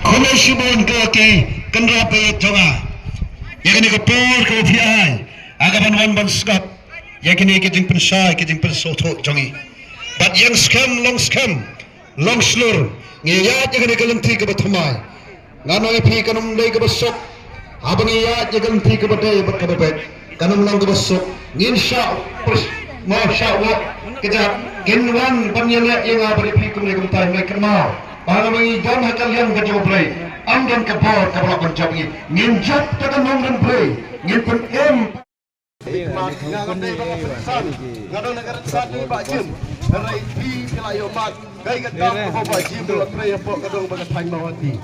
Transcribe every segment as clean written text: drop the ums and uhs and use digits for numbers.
Komisimun ke kenrapi jonga. Yang ini kepul ke ufiai. Agapan wan ban skap. Yang ini kijing pensai kijing pensoto jongi. But yang scam, long slur. Ngiyat yang ini kelenti ke batamai. Ngano ipi kanum day ke besok. Abang ngiyat yang kelenti ke badai berkababet. Kanum lang ke besok. Nginsya Allah kejap. Genwan panyelak yang apa ipi kumulai kumtai mereka kenal. Pangamangi dan hakal yang kejauh play. Amdan kebor kabel pencapi. Nginjat tekan nongdan play. Ngin em. Ngadang negara besar ni Pak Jim. Dari di Kelayu Mat. Gaya ketam ke Pak Jim dulu play apa kadang bagai Pai Mawati.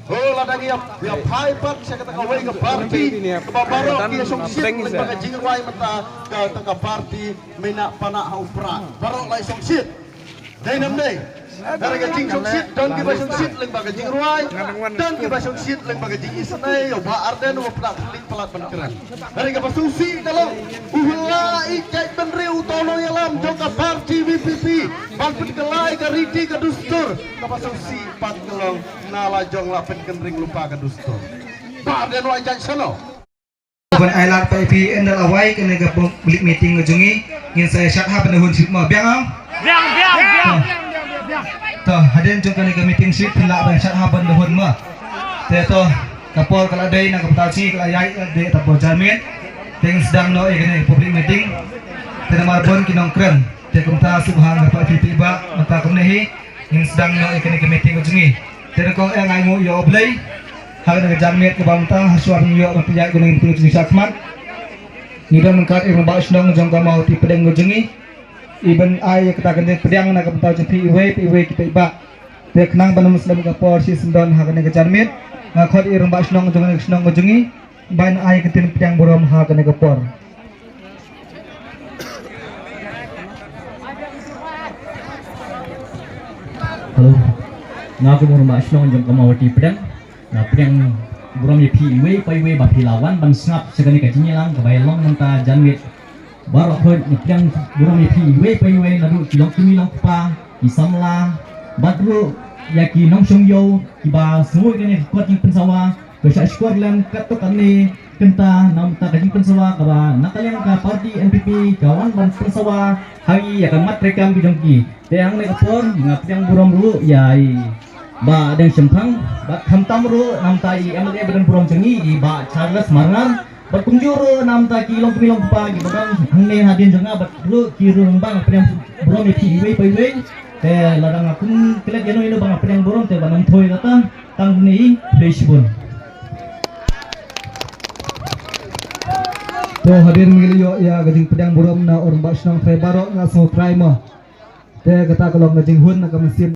Oh ladang yang Pai Pat saya kata kawai ke parti. Kebabarok dia songsit lembaga jingwai mata ke tengah parti menak panak haupra. Barok lai songsit. Dai nam dai. Dari gajing songsit dan kita songsit lembaga jingruai dan kita songsit lembaga jing isnai yo ba arden wo pelat pelat penkeran. Dari kita susi kalau uhla ijai benri utono yalam joka parti VPP balpun kelai ke riti ke dustur kita susi pat kelong nala jong la penkendring lupa ke dustur. Ba arden wo ijai sono. Bukan ailat PIP endal awai kena ke beli meeting ngejungi ingin saya syarha penahun sipma biang toh hadirin juga ni meeting sip pila ban syarha penahun ma toh kapol kala dai na kapatasi kala yai de tapo jamin ting sedang no kena public meeting tena marbon kinong kren te kumta subhan pa tiba mata kumnehi ingin sedang no kena meeting ngejungi tena ko ngai mo yo oblay hal dengan jamit ke bantang hasuar niyo mapijak gunung pulut ni sakmat nidan mengkat ibn baus nong jong kamau ti pedeng ngojengi ibn ai kita kene pedang na kaptau jempi iwe kita iba te kenang banam muslim ka porsi sendon ha kene ke jamit khot irung baus nong jong ngojengi ban ai ketin pedang borom ha kene ke por halo ngaku mo baus nong jong kamau ti pedang nah yang buram ye pi we pai we ba pilawan ban snap segani kajinya lang kebai long menta janwit barok hot yang buram ye pi we pai we nadu kilong kimi long pa isamla badru yaki nong song yo kiba semua kene kuat yang pensawa ke squad lang katok kane kenta nam ta kajing pensawa kaba nakalang ka party NPP kawan ban pensawa hari akan mat rekam bidongki teang ne kapon ngap yang buram ru yai ba deng sempang ba khamtam ro nam tai MLA badan purom cengi ba Charles Marngan ba kunjuro nam ta kilong kilong pa gi badang hangne hadin jenga ba ru kirung bang priang burom pi we pai we te ladang akun kelet jeno ino bang priang burom te banam thoi kata tang ni Facebook to hadir milio ya gajing pedang burom na orang basnang tre barok na so prime te kata kalau ngajing hun na kamesim